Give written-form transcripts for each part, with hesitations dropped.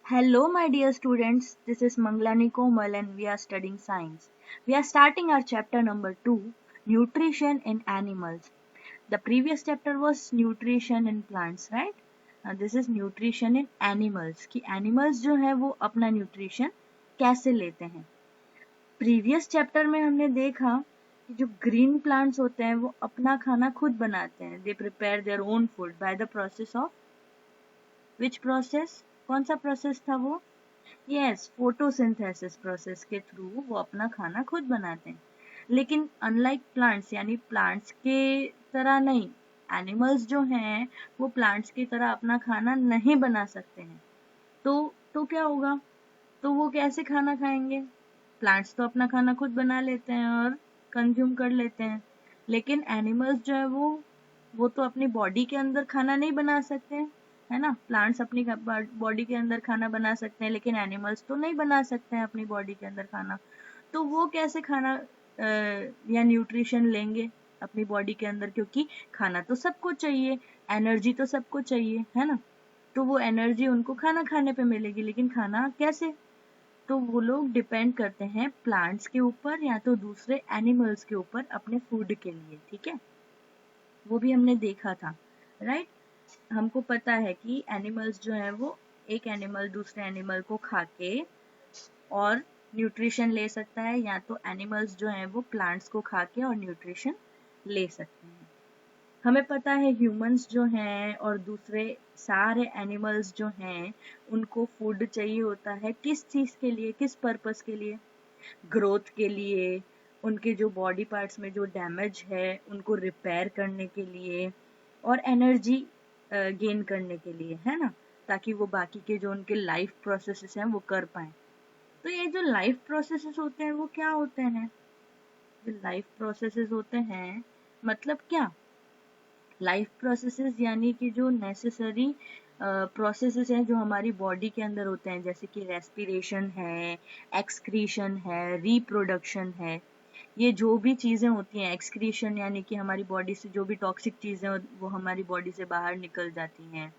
Hello, my dear students. This is Manglani Komal, and we are studying science. We are starting our chapter number 2, Nutrition in Animals. The previous chapter was Nutrition in Plants, right? This is Nutrition in Animals. कि animals जो है वो अपना nutrition कैसे लेते हैं. Previous chapter में हमने देखा कि जो green plants होते हैं वो अपना खाना खुद बनाते हैं. They prepare their own food by the process of which process? कौन सा प्रोसेस था वो? यस, फोटोसिंथेसिस प्रोसेस के थ्रू वो अपना खाना खुद बनाते हैं. लेकिन अनलाइक प्लांट्स यानी प्लांट्स के तरह नहीं, एनिमल्स जो हैं वो प्लांट्स की तरह अपना खाना नहीं बना सकते हैं. तो क्या होगा? तो वो कैसे खाना खाएंगे? प्लांट्स तो अपना खाना खुद बना लेते हैं और कंज्यूम कर लेते हैं, लेकिन एनिमल्स जो है वो तो अपनी बॉडी के अंदर खाना नहीं बना सकते हैं, है ना. प्लांट्स अपनी बॉडी के अंदर खाना बना सकते हैं, लेकिन एनिमल्स तो नहीं बना सकते हैं अपनी बॉडी के अंदर खाना. तो वो कैसे खाना या न्यूट्रिशन लेंगे अपनी बॉडी के अंदर, क्योंकि खाना तो सबको चाहिए, एनर्जी तो सबको चाहिए, है ना. तो वो एनर्जी उनको खाना खाने पे मिलेगी, लेकिन खाना कैसे? तो वो लोग डिपेंड करते हैं प्लांट्स के ऊपर या तो दूसरे एनिमल्स के ऊपर अपने फूड के लिए. ठीक है, वो भी हमने देखा था, राइट. हमको पता है कि एनिमल्स जो है वो एक एनिमल दूसरे एनिमल को खा के और न्यूट्रिशन ले सकता है, या तो एनिमल्स जो हैं वो प्लांट्स को खा के और न्यूट्रिशन ले सकते हैं. हमें पता है ह्यूमंस जो हैं और दूसरे सारे एनिमल्स जो हैं उनको फूड चाहिए होता है. किस चीज़ के लिए, किस पर्पस के लिए? ग्रोथ के लिए, उनके जो बॉडी पार्ट्स में जो डैमेज है उनको रिपेयर करने के लिए, और एनर्जी गेन करने के लिए, है ना, ताकि वो बाकी के जो उनके लाइफ प्रोसेसेस हैं वो कर पाएं. तो ये जो लाइफ प्रोसेसेस होते हैं वो क्या होते हैं? जो लाइफ प्रोसेसेस होते हैं मतलब क्या? लाइफ प्रोसेसेस यानी कि जो नेसेसरी प्रोसेसेस हैं जो हमारी बॉडी के अंदर होते हैं, जैसे कि रेस्पिरेशन है, एक्सक्रीशन है, रिप्रोडक्शन है. ये जो भी चीज़ें होती हैं, एक्सक्रीशन यानी कि हमारी बॉडी से जो भी टॉक्सिक चीज़ें वो हमारी बॉडी से बाहर निकल जाती हैं.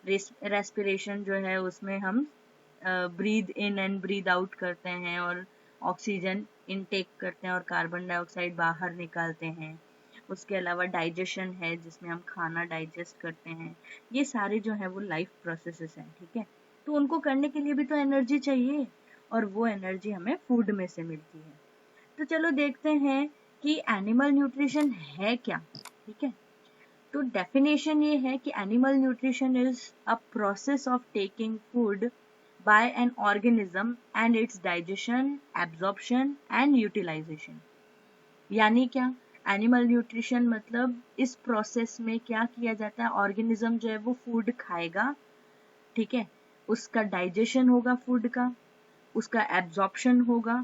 रेस्पिरेशन जो है उसमें हम breathe in and breathe out करते हैं और ऑक्सीजन इनटेक करते हैं और कार्बन डाइऑक्साइड बाहर निकालते हैं. उसके अलावा डाइजेशन है जिसमें हम खाना डाइजेस्ट करते हैं. ये सारे जो है वो लाइफ प्रोसेसेस हैं. ठीक है, तो उनको करने के लिए भी तो एनर्जी चाहिए, और वो एनर्जी हमें फूड में से मिलती है. तो चलो देखते हैं कि एनिमल न्यूट्रिशन है क्या. ठीक है, तो डेफिनेशन ये है कि animal nutrition is a process of taking food by an organism and its digestion, absorption and utilisation. यानी क्या? एनिमल न्यूट्रिशन मतलब इस प्रोसेस में क्या किया जाता है, ऑर्गेनिज्म जो है वो फूड खाएगा, ठीक है, उसका डाइजेशन होगा फूड का, उसका एब्जॉर्प्शन होगा,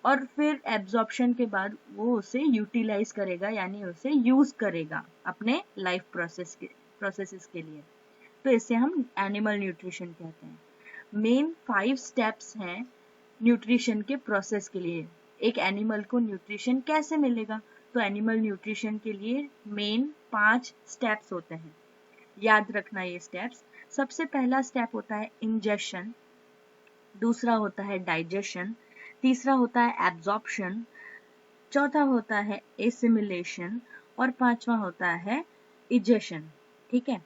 और फिर एब्जॉर्प्शन के बाद वो उसे यूटिलाइज करेगा यानी उसे यूज करेगा अपने लाइफ प्रोसेसेस के लिए. तो इसे हम एनिमल न्यूट्रिशन कहते हैं. मेन 5 स्टेप्स हैं न्यूट्रिशन के प्रोसेस के लिए. एक एनिमल को न्यूट्रिशन कैसे मिलेगा? तो एनिमल न्यूट्रिशन के लिए मेन 5 स्टेप्स होते हैं. याद रखना ये स्टेप्स. सबसे पहला स्टेप होता है इंजेशन, दूसरा होता है डाइजेशन, तीसरा होता है एब्जॉर्प्शन, चौथा होता है एसिमिलेशन, और पांचवा होता है इजेशन. ठीक है,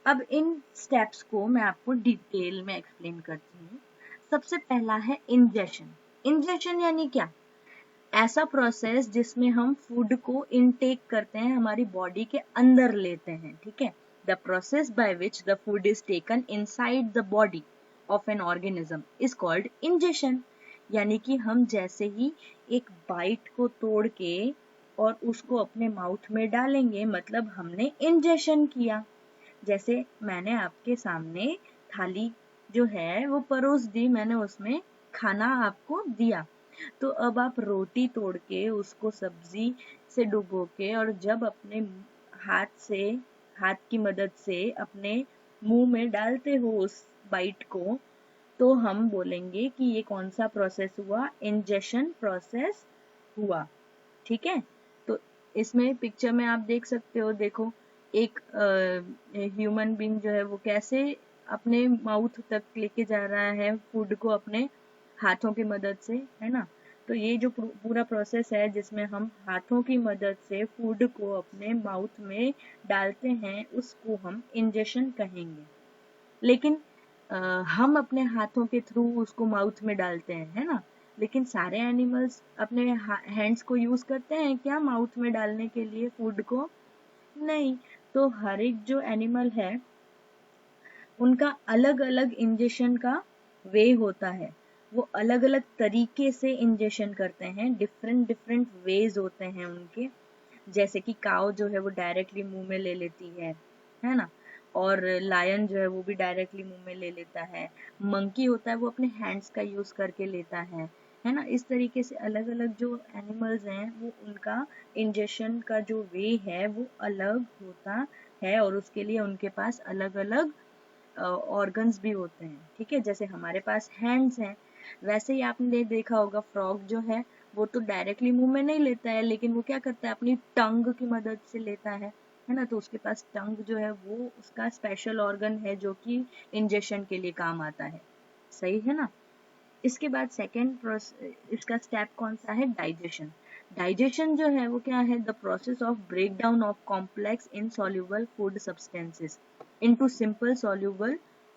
अब इन स्टेप्स को मैं आपको डिटेल में एक्सप्लेन करती हूँ. सबसे पहला है इंजेशन. इंजेशन यानी क्या? ऐसा प्रोसेस जिसमें हम फूड को इनटेक करते हैं, हमारी बॉडी के अंदर लेते हैं. ठीक है, the process by which the food is taken inside the body of an organism is called ingestion. यानी कि हम जैसे ही एक बाइट को तोड़ के और उसको अपने माउथ में डालेंगे, मतलब हमने इंजेशन किया. जैसे मैंने आपके सामने थाली जो है वो परोस दी, मैंने उसमें खाना आपको दिया. तो अब आप रोटी तोड़ के उसको सब्जी से डुबो के और जब अपने हाथ की मदद से अपने मुंह में डालते हो उस बाइट को, तो हम बोलेंगे कि ये कौन सा प्रोसेस हुआ? इंजेशन प्रोसेस हुआ. ठीक है, तो इसमें पिक्चर में आप देख सकते हो, देखो एक ह्यूमन बीइंग जो है वो कैसे अपने माउथ तक लेके जा रहा है फूड को अपने हाथों की मदद से, है ना। तो ये जो पूरा प्रोसेस है जिसमें हम हाथों की मदद से फूड को अपने माउथ में डालते हैं, उसको हम इंजेक्शन कहेंगे। लेकिन हम अपने हाथों के थ्रू उसको माउथ में डालते हैं, है ना। लेकिन सारे एनिमल्स अपने हैंड्स को यूज करते हैं क्या माउथ में डालने के लिए फूड को? नहीं। तो हर एक जो एनिमल है उनका अलग अलग इंजेक्शन का वे होता है, वो अलग अलग तरीके से इंजेक्शन करते हैं, डिफरेंट डिफरेंट वेज होते हैं उनके। जैसे कि काऊ जो है वो डायरेक्टली मुंह में ले लेती है ना। और लायन जो है वो भी डायरेक्टली मुंह में ले लेता है। मंकी होता है वो अपने हैंड्स का यूज करके लेता है ना। इस तरीके से अलग अलग जो एनिमल्स हैं वो उनका इंजेक्शन का जो वे है वो अलग होता है, और उसके लिए उनके पास अलग अलग ऑर्गन्स भी होते हैं। ठीक है, जैसे हमारे पास हैंड्स हैं, वैसे ही आपने देखा होगा फ्रॉग जो है वो तो डायरेक्टली मुंह में नहीं लेता है, लेकिन वो क्या करता है अपनी टंग की मदद से लेता है ना। तो उसके पास टंग जो है वो उसका स्पेशल ऑर्गन है जो कि इंजेक्शन के लिए काम आता है। सही है ना। इसके बाद सेकेंड इसका स्टेप कौन सा है? डाइजेशन। डाइजेशन जो है वो क्या है? The process of break down of complex insoluble food substances into simple soluble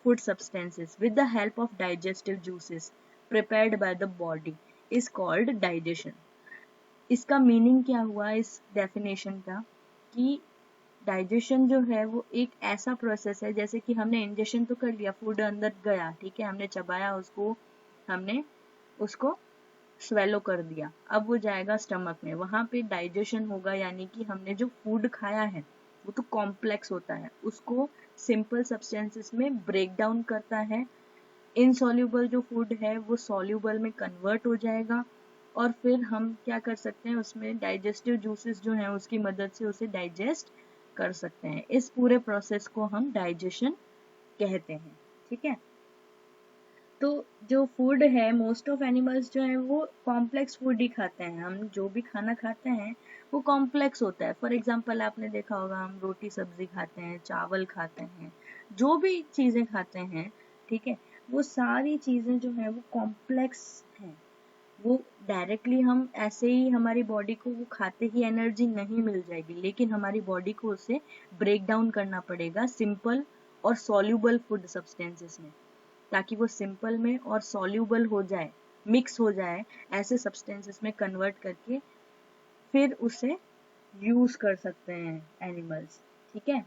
food substances with the help of digestive juices prepared by the body is called digestion. इसका meaning क्या हुआ इस definition का? कि डाइजेशन जो है वो एक ऐसा प्रोसेस है, जैसे कि हमने इंजेक्शन तो कर लिया, फूड अंदर गया, ठीक है, हमने चबाया उसको, हमने उसको स्वेलो कर दिया, अब वो जाएगा स्टमक में, वहां पे डाइजेशन होगा, यानी कि हमने जो फूड खाया है वो तो कॉम्प्लेक्स होता है, उसको सिंपल सब्सटेंसेस में ब्रेक डाउन करता है। इनसॉल्युबल जो फूड है वो सॉल्युबल में कन्वर्ट हो जाएगा, और फिर हम क्या कर सकते हैं, उसमें डाइजेस्टिव जूसेस जो हैं उसकी मदद से उसे डाइजेस्ट कर सकते हैं। इस पूरे प्रोसेस को हम डाइजेशन कहते हैं। ठीक है, तो जो फूड है, मोस्ट ऑफ एनिमल्स जो है वो कॉम्प्लेक्स फूड ही खाते हैं। हम जो भी खाना खाते हैं वो कॉम्प्लेक्स होता है। फॉर एग्जांपल आपने देखा होगा, हम रोटी सब्जी खाते हैं, चावल खाते हैं, जो भी चीजें खाते हैं, ठीक है, वो सारी चीजें जो है वो कॉम्प्लेक्स हैं। वो डायरेक्टली हम ऐसे ही हमारी बॉडी को वो खाते ही एनर्जी नहीं मिल जाएगी, लेकिन हमारी बॉडी को उसे ब्रेक डाउन करना पड़ेगा सिंपल और सॉल्युबल फूड सब्सटेंसेस में, ताकि वो सिंपल में और सॉल्युबल हो जाए, मिक्स हो जाए, ऐसे सब्सटेंसेस में कन्वर्ट करके फिर उसे यूज कर सकते हैं एनिमल्स। ठीक है,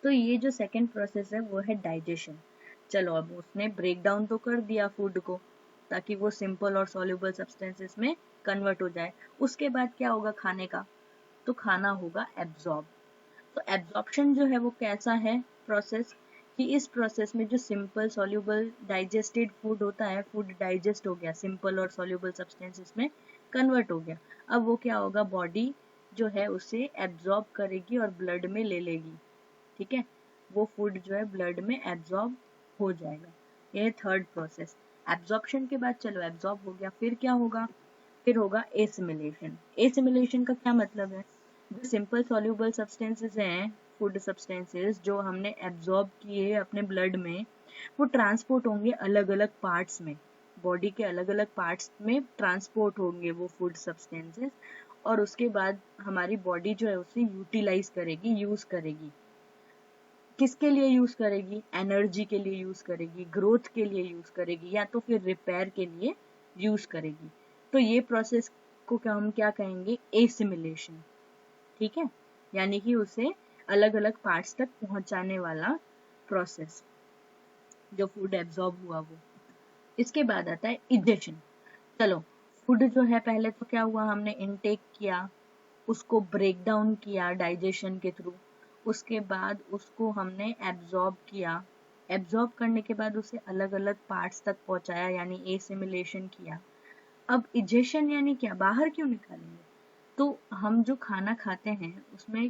तो ये जो सेकंड प्रोसेस है वो है डाइजेशन। चलो, अब उसने ब्रेक डाउन तो कर दिया फूड को ताकि वो सिंपल और सॉल्युबल सब्सटेंसेस में कन्वर्ट हो जाए। उसके बाद क्या होगा खाने का? तो खाना होगा एब्जॉर्ब। तो एब्जॉर्प्शन जो है वो कैसा है प्रोसेस, कि इस प्रोसेस में जो सिंपल सॉल्युबल डाइजेस्टेड फूड होता है, फूड डाइजेस्ट हो गया, सिंपल और सॉल्युबल सब्सटेंसेस में कन्वर्ट हो गया, अब वो क्या होगा, बॉडी जो है उसे एब्जॉर्ब करेगी और ब्लड में ले लेगी। ठीक है, वो फूड जो है ब्लड में एब्जॉर्ब हो जाएगा। ये थर्ड प्रोसेस। एब्जॉर्प्शन के बाद चलो एब्जॉर्ब हो गया, फिर क्या होगा? फिर होगा एसिमिलेशन। एसिमिलेशन का क्या मतलब है? जो सिंपल सॉल्युबल सब्सटेंसेस हैं, फूड सब्सटेंसेस जो हमने एब्जॉर्ब किए अपने ब्लड में, वो ट्रांसपोर्ट होंगे अलग अलग पार्ट्स में, बॉडी के अलग अलग पार्ट्स में ट्रांसपोर्ट होंगे वो फूड सब्सटेंसेस, और उसके बाद हमारी बॉडी जो है उसे यूटिलाइज करेगी, यूज करेगी। किसके लिए यूज करेगी? एनर्जी के लिए यूज करेगी, ग्रोथ के लिए यूज करेगी, या तो फिर रिपेयर के लिए यूज करेगी। तो ये प्रोसेस को हम क्या कहेंगे? एसिमिलेशन। ठीक है, यानी कि उसे अलग अलग पार्ट्स तक पहुंचाने वाला प्रोसेस, जो फूड एब्जॉर्ब हुआ वो। इसके बाद आता है इजेशन। चलो, फूड जो है पहले तो क्या हुआ, हमने इनटेक किया, उसको ब्रेक डाउन किया डाइजेशन के थ्रू, उसके बाद उसको हमने एब्जॉर्ब किया, एब्जॉर्ब करने के बाद उसे अलग अलग पार्ट्स तक पहुंचाया, यानी एसिमिलेशन किया। अब इजेशन यानी क्या? बाहर क्यों निकालेंगे? तो हम जो खाना खाते हैं उसमें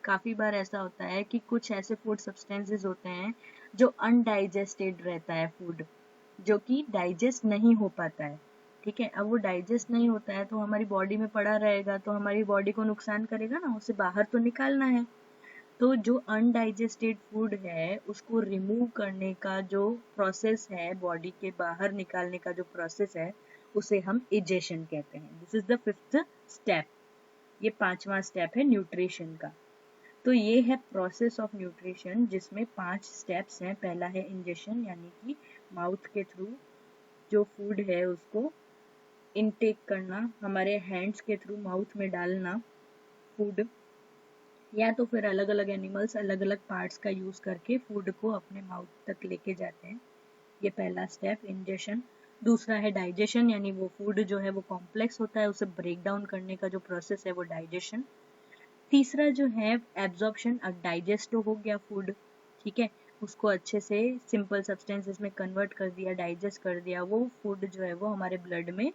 काफी बार ऐसा होता है कि कुछ ऐसे फूड सब्सटेंसेस होते हैं जो अनडाइजेस्टेड रहता है फूड, जो कि डाइजेस्ट नहीं हो पाता है। ठीक है, अब वो डाइजेस्ट नहीं होता है तो हमारी बॉडी में पड़ा रहेगा, तो हमारी बॉडी को नुकसान करेगा ना, उसे बाहर तो निकालना है। तो जो अनडाइजेस्टेड फूड है उसको रिमूव करने का जो प्रोसेस है, बॉडी के बाहर निकालने का जो प्रोसेस है, उसे हम इजेशन कहते हैं। This is the 5th step. ये 5वां स्टेप है न्यूट्रिशन का। तो ये है प्रोसेस ऑफ न्यूट्रिशन, जिसमें 5 स्टेप्स हैं। पहला है इंजेशन, यानी कि माउथ के थ्रू जो फूड है उसको इनटेक करना, हमारे हैंड्स के थ्रू माउथ में डालना फूड, या तो फिर अलग अलग एनिमल्स अलग अलग पार्ट्स का यूज करके फूड को अपने माउथ तक लेके जाते हैं। ये पहला स्टेप इंजेशन। दूसरा है डाइजेशन, यानी वो फूड जो है वो कॉम्प्लेक्स होता है, उसे ब्रेक डाउन करने का जो प्रोसेस है वो डाइजेशन। तीसरा जो है एब्जॉर्प्शन, अब डाइजेस्ट हो गया फूड, ठीक है, उसको अच्छे से सिंपल सब्सटेंसेस में कन्वर्ट कर दिया, डाइजेस्ट कर दिया, वो फूड जो है वो हमारे ब्लड में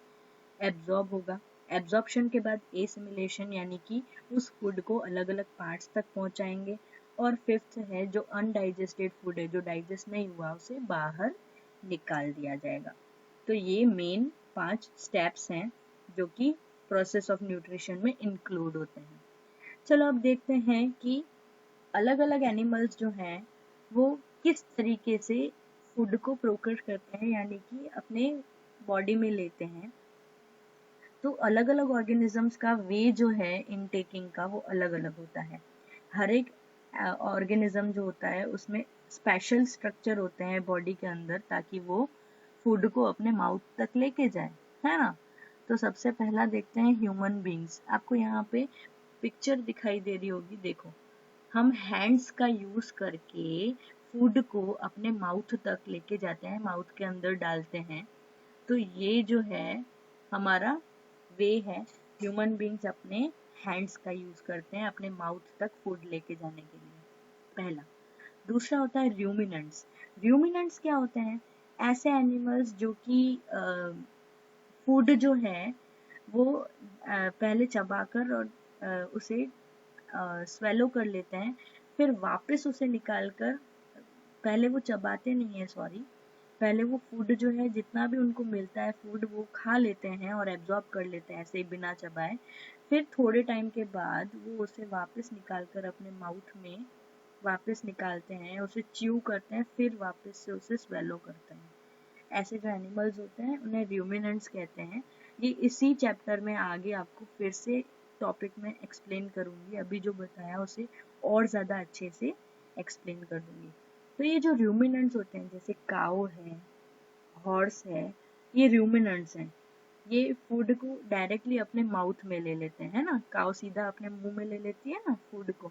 एब्जॉर्ब होगा। एब्जॉर्प्शन के बाद एसिमिलेशन, यानी कि उस फूड को अलग अलग पार्ट्स तक पहुंचाएंगे। और 5th है जो अनडाइजेस्टेड फूड है, जो डाइजेस्ट नहीं हुआ, उसे बाहर निकाल दिया जाएगा। तो ये मेन 5 स्टेप्स हैं जो कि प्रोसेस ऑफ न्यूट्रिशन में इंक्लूड होते हैं। चलो अब देखते हैं कि अलग अलग एनिमल्स जो हैं वो किस तरीके से फूड को प्रोक्योर करते हैं, यानी कि अपने बॉडी में लेते हैं। तो अलग अलग ऑर्गेनिजम्स का वे जो है इनटेकिंग का वो अलग अलग होता है। हर एक ऑर्गेनिज्म जो होता है उसमें स्पेशल स्ट्रक्चर होते हैं बॉडी के अंदर, ताकि वो फूड को अपने माउथ तक लेके जाए, है ना। तो सबसे पहला देखते हैं ह्यूमन बींग्स। आपको यहाँ पे पिक्चर दिखाई दे रही होगी, देखो, हम हैंड्स का यूज करके फूड को अपने माउथ तक लेके जाते हैं, माउथ के अंदर डालते हैं। तो ये जो है हमारा वे है, ह्यूमन बींग्स अपने हैंड्स का यूज करते हैं अपने माउथ तक फूड लेके जाने के लिए, पहला। दूसरा होता है रूमिनेंट्स। रूमिनेंट्स क्या होते हैं? ऐसे एनिमल्स जो कि फूड जो है वो पहले चबाकर और उसे स्वेलो कर लेते हैं, फिर वापस उसे निकालकर, पहले वो चबाते नहीं है, सॉरी, पहले वो फूड जो है जितना भी उनको मिलता है फूड वो खा लेते हैं और एब्जॉर्ब कर लेते हैं ऐसे ही बिना चबाए। फिर थोड़े टाइम के बाद वो उसे वापस निकाल कर अपने माउथ में वापस निकालते हैं, उसे च्यू करते हैं, फिर वापस से उसे स्वेलो करते हैं। ऐसे जो एनिमल्स होते हैं उन्हें रूमिनेंट्स कहते हैं। ये इसी चैप्टर में आगे आपको फिर से टॉपिक में एक्सप्लेन करूंगी, अभी जो बताया उसे और ज़्यादा अच्छे से एक्सप्लेन कर दूंगी। तो ये जो रूमिनेंट्स होते हैं, जैसे काऊ है, हॉर्स है, ये रूमिनेंट्स हैं। ये फूड को डायरेक्टली अपने माउथ में ले लेते हैं ना, काऊ सीधा अपने मुंह में ले लेती है ना फूड को,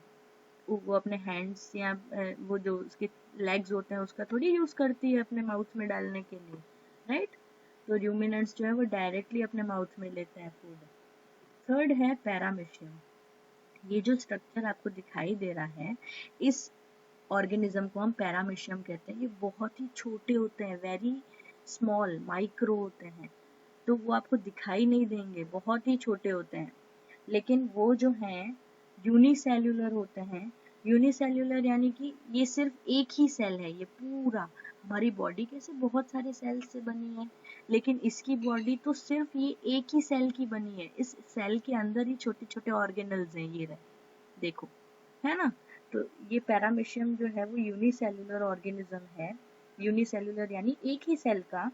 वो अपने हैंड्स या वो जो उसके लेग्स होते हैं उसका थोड़ी यूज करती है अपने माउथ में डालने के लिए, राइट। तो रूमिनेंट्स जो है वो डायरेक्टली अपने माउथ में लेते हैं फूड। थर्ड है पैरामीशियम। ये जो स्ट्रक्चर आपको दिखाई दे रहा है, इस ऑर्गेनिज्म को हम पैरामीशियम कहते हैं। ये बहुत ही छोटे होते हैं, वेरी स्मॉल, माइक्रो होते हैं, तो वो आपको दिखाई नहीं देंगे, बहुत ही छोटे होते हैं। लेकिन वो जो हैं यूनिसेल्यूलर होते हैं। यूनिसेल्यूलर यानी कि ये सिर्फ एक ही सेल है, ये पूरा हमारी बॉडी कैसे बहुत सारे सेल से बनी है, लेकिन इसकी बॉडी तो सिर्फ ये एक ही सेल की बनी है। इस सेल के अंदर ही छोटे छोटे ऑर्गेनल्स हैं, ये रहे, देखो, है ना। तो ये पैरामीशियम जो है वो यूनिसेल्यूलर ऑर्गेनिज्म है। यूनिसेल्यूलर यानी एक ही सेल का।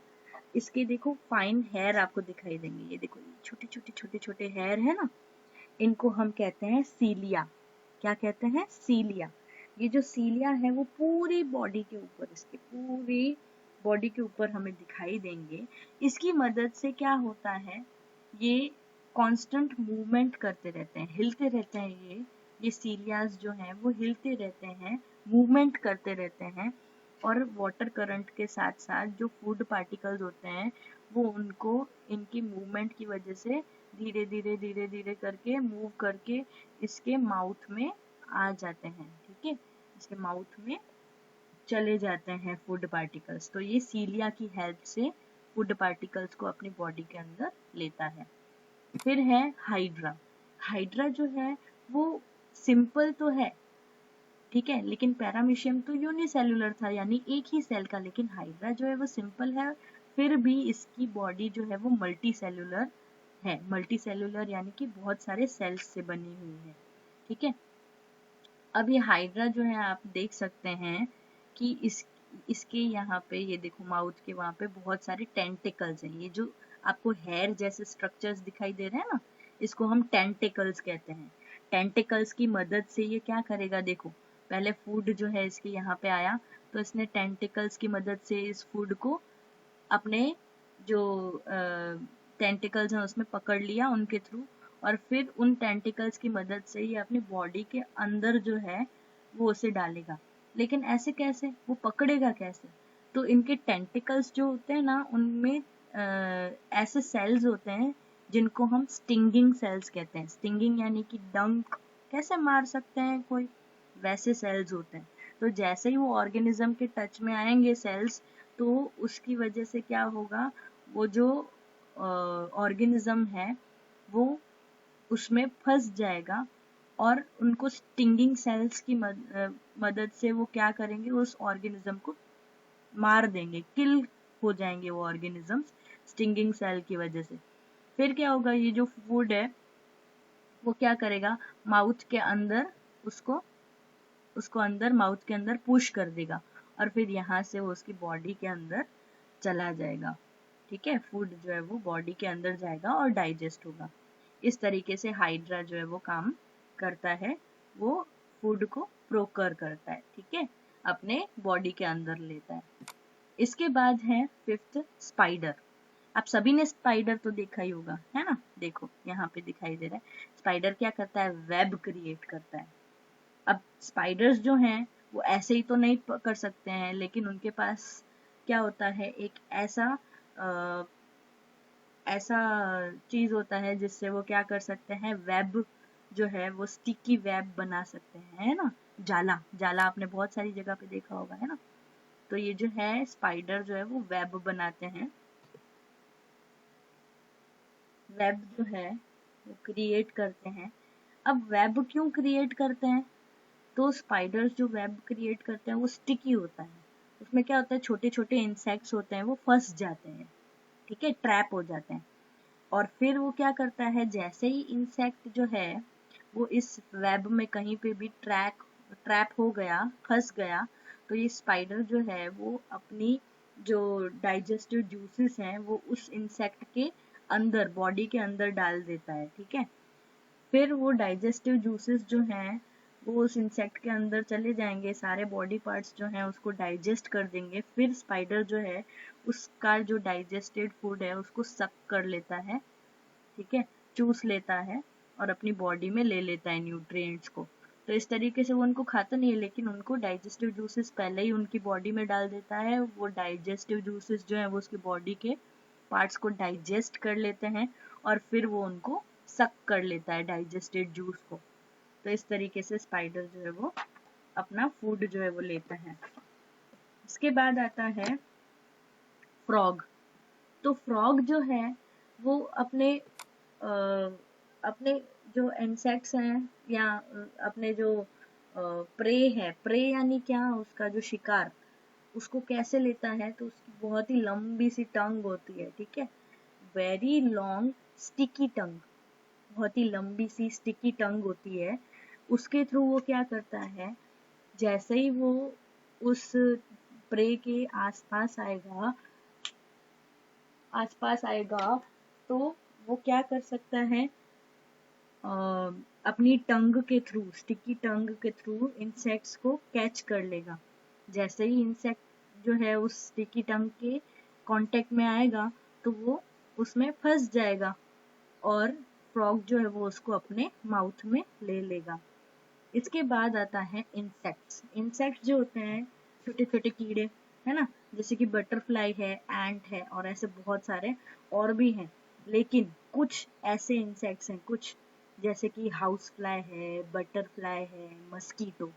इसके देखो फाइन हेयर आपको दिखाई देंगे, ये देखो छोटे छोटे छोटे छोटे हेयर है ना, इनको हम कहते हैं सीलिया। क्या कहते हैं? सीलिया। ये जो सीलिया है वो पूरी बॉडी के ऊपर, इसके पूरी बॉडी के ऊपर हमें दिखाई देंगे। इसकी मदद से क्या होता है, ये कांस्टेंट मूवमेंट करते रहते हैं, हिलते रहते हैं। ये सीलियाज जो हैं वो हिलते रहते हैं, मूवमेंट करते रहते हैं, और वाटर करंट के साथ साथ जो फूड पार्टिकल्स होते हैं वो उनको इनकी मूवमेंट की वजह से धीरे धीरे धीरे धीरे करके मूव करके इसके माउथ में आ जाते हैं, ठीक है, इसके माउथ में चले जाते हैं फूड पार्टिकल्स। तो ये सीलिया की हेल्प से फूड पार्टिकल्स को अपनी बॉडी के अंदर लेता है। फिर है हाइड्रा। हाइड्रा जो है वो सिंपल तो है, ठीक है, लेकिन पैरामीशियम तो यूनिसेल्युलर था, यानी एक ही सेल का, लेकिन हाइड्रा जो है वो सिंपल है, फिर भी इसकी बॉडी जो है वो मल्टी सेल्युलर है। मल्टी सेल्युलर यानी कि बहुत सारे सेल्स से बनी हुई है, ठीक है। अब ये हाइड्रा जो है आप देख सकते हैं कि इसके यहाँ पे ये देखो माउथ के वहां पे बहुत सारे टेंटिकल्स हैं। ये जो आपको हेयर जैसे स्ट्रक्चर्स दिखाई दे रहे हैं ना, इसको हम टेंटिकल्स कहते हैं। टेंटिकल्स की मदद से ये क्या करेगा, देखो पहले फूड जो है इसके यहाँ पे आया, तो इसने टेंटिकल्स की मदद से इस फूड को अपने जो टेंटिकल्स हैं उसमें पकड़ लिया उनके थ्रू, और फिर उन टेंटिकल्स की मदद से ये अपनी बॉडी के अंदर जो है वो उसे डालेगा। लेकिन ऐसे कैसे, वो पकड़ेगा कैसे? तो इनके टेंटिकल्स जो होते हैं ना, उनमें ऐसे सेल्स होते हैं जिनको हम स्टिंगिंग सेल्स कहते हैं। स्टिंगिंग यानी कि डंक कैसे मार सकते हैं कोई, वैसे सेल्स होते हैं। तो जैसे ही वो ऑर्गेनिज्म के टच में आएंगे सेल्स, तो उसकी वजह से क्या होगा, वो जो ऑर्गेनिज्म है वो उसमें फंस जाएगा, और उनको स्टिंगिंग सेल्स की मदद से वो क्या करेंगे, उस ऑर्गेनिज्म को मार देंगे, किल हो जाएंगे वो ऑर्गेनिजम्स स्टिंगिंग सेल की वजह से। फिर क्या होगा, ये जो फूड है वो क्या करेगा, माउथ के अंदर उसको अंदर माउथ के अंदर पुश कर देगा, और फिर यहाँ से वो उसकी बॉडी के अंदर चला जाएगा। ठीक है, फूड जो है वो बॉडी के अंदर जाएगा और डाइजेस्ट होगा। इस तरीके से हाइड्रा जो है वो काम करता है, वो फूड को प्रोकर करता है, ठीक है, अपने बॉडी के अंदर लेता है। इसके बाद है फिफ्थ स्पाइडर। आप सभी ने स्पाइडर तो देखा ही होगा, है ना, देखो यहाँ पे दिखाई दे रहा है। स्पाइडर क्या करता है, वेब क्रिएट करता है। अब स्पाइडर्स जो हैं वो ऐसे ही तो नहीं कर सकते हैं, लेकिन उनके पास क्या होता है, एक ऐसा चीज होता है जिससे वो क्या कर सकते हैं, वेब जो है वो स्टिकी वेब बना सकते हैं, है ना। जाला जाला आपने बहुत सारी जगह पे देखा होगा, है ना। तो ये जो है स्पाइडर जो है वो वेब बनाते हैं, वेब जो है वो क्रिएट करते हैं। अब वेब क्यों क्रिएट करते हैं, तो स्पाइडर्स जो वेब क्रिएट करते हैं वो स्टिकी होता है, उसमें क्या होता है, छोटे छोटे इंसेक्ट्स होते हैं वो फंस जाते हैं, ठीक है, ट्रैप हो जाते हैं। और फिर वो क्या करता है, जैसे ही इंसेक्ट जो है वो इस वेब में कहीं पे भी ट्रैप हो गया, फंस गया, तो ये स्पाइडर जो है वो अपनी जो डाइजेस्टिव जूसेस हैं वो उस इंसेक्ट के अंदर, बॉडी के अंदर डाल देता है, ठीक है। फिर वो डाइजेस्टिव जूसेस जो हैं वो उस इंसेक्ट के अंदर चले जाएंगे, सारे बॉडी पार्ट्स जो हैं उसको डाइजेस्ट कर देंगे। फिर स्पाइडर जो है उसका जो डाइजेस्टेड फूड है उसको सक कर लेता है, ठीक है, चूस लेता है और अपनी बॉडी में ले लेता है न्यूट्रिएंट्स को। तो इस तरीके से वो उनको खाता नहीं है, लेकिन उनको डाइजेस्टिव जूसेस पहले ही उनकी बॉडी में डाल देता है। वो डाइजेस्टिव जूसेस जो है वो उसकी बॉडी के पार्ट्स को डाइजेस्ट कर लेते हैं, और फिर वो उनको सक कर लेता है डाइजेस्टेड जूस को। तो इस तरीके से स्पाइडर जो है वो अपना फूड जो है वो लेता है। इसके बाद आता है फ्रॉग। तो फ्रॉग जो है वो अपने जो इंसेक्ट्स हैं या अपने जो प्रे है, प्रे यानी क्या, उसका जो शिकार, उसको कैसे लेता है, तो उसकी बहुत ही लंबी सी टंग होती है, ठीक है, वेरी लॉन्ग स्टिकी टंग, बहुत ही लंबी सी स्टिकी टंग होती है। उसके थ्रू वो क्या करता है, जैसे ही वो उस प्रे के आसपास आएगा तो वो क्या कर सकता है, अपनी टंग के थ्रू, स्टिकी टंग के थ्रू इंसेक्ट्स को कैच कर लेगा। जैसे ही इंसेक्ट जो है उस स्टिकी टंग के कांटेक्ट में आएगा तो वो उसमें फंस जाएगा, और फ्रॉग जो है वो उसको अपने माउथ में ले लेगा। इसके बाद आता है इंसेक्ट्स। इंसेक्ट्स जो होते हैं छोटे छोटे कीड़े, है ना, जैसे कि बटरफ्लाई है, एंट है, और ऐसे बहुत सारे और भी हैं। लेकिन कुछ ऐसे इंसेक्ट्स हैं, कुछ जैसे कि हाउस फ्लाई है, बटरफ्लाई है, मस्कीटो,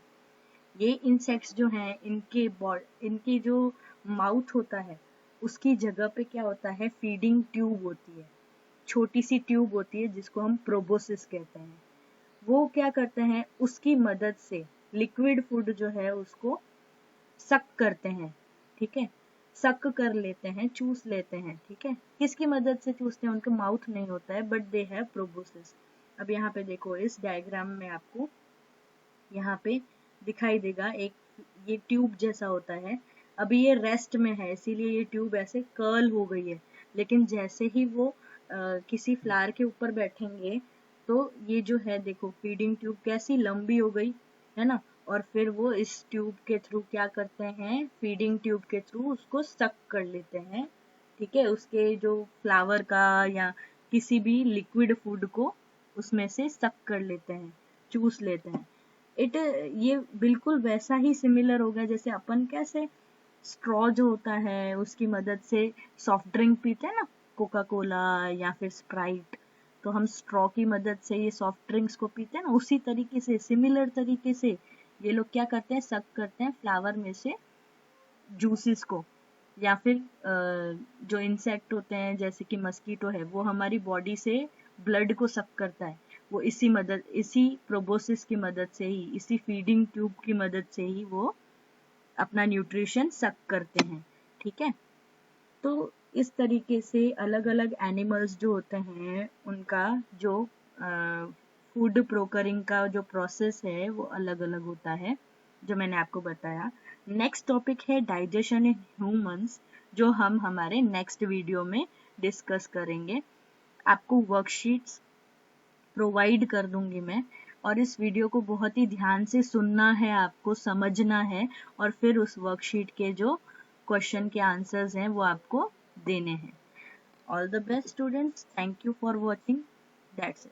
ये इंसेक्ट्स जो हैं इनकी जो माउथ होता है उसकी जगह पे क्या होता है, फीडिंग ट्यूब होती है, छोटी सी ट्यूब होती है जिसको हम प्रोबोसिस कहते हैं। वो क्या करते हैं, उसकी मदद से लिक्विड फूड जो है उसको सक करते हैं, ठीक है, सक कर लेते हैं, चूस लेते हैं, ठीक है। किसकी मदद से चूसते हैं, उनका माउथ नहीं होता है, बट दे हैव प्रोबोसिस। अब यहाँ पे देखो इस डायग्राम में आपको यहाँ पे दिखाई देगा एक ये ट्यूब जैसा होता है। अभी ये रेस्ट में है इसीलिए ये ट्यूब ऐसे कर्ल हो गई है, लेकिन जैसे ही वो किसी फ्लावर के ऊपर बैठेंगे तो ये जो है देखो फीडिंग ट्यूब कैसी लंबी हो गई है ना, और फिर वो इस ट्यूब के थ्रू क्या करते हैं, फीडिंग ट्यूब के थ्रू उसको सक कर लेते हैं, ठीक है, उसके जो फ्लावर का या किसी भी लिक्विड फूड को उसमें से सक कर लेते हैं, चूस लेते हैं। ये बिल्कुल वैसा ही सिमिलर होगा जैसे अपन कैसे स्ट्रॉ जो होता है उसकी मदद से सॉफ्ट ड्रिंक पीते हैं ना, कोका कोला या फिर स्प्राइट, तो हम स्ट्रॉ की मदद से ये सॉफ्ट ड्रिंक्स को पीते हैं ना, उसी तरीके से सिमिलर तरीके से ये लोग क्या करते हैं, सक करते हैं फ्लावर में से जूसेस को, या फिर जो इंसेक्ट होते हैं जैसे कि मस्कीटो है वो हमारी बॉडी से ब्लड को सक करता है, वो इसी प्रोबोसिस की मदद से ही, इसी फीडिंग ट्यूब की मदद से ही वो अपना न्यूट्रिशन सक करते हैं, ठीक है। तो इस तरीके से अलग अलग एनिमल्स जो होते हैं उनका जो फूड प्रोकरिंग का जो प्रोसेस है वो अलग अलग होता है, जो मैंने आपको बताया। नेक्स्ट टॉपिक है डाइजेशन इन ह्यूमंस, जो हम हमारे नेक्स्ट वीडियो में डिस्कस करेंगे। आपको वर्कशीट्स प्रोवाइड कर दूंगी मैं, और इस वीडियो को बहुत ही ध्यान से सुनना है, आपको समझना है, और फिर उस वर्कशीट के जो क्वेश्चन के आंसर्स हैं वो आपको देने हैं। All the best students, thank you for watching, that's it.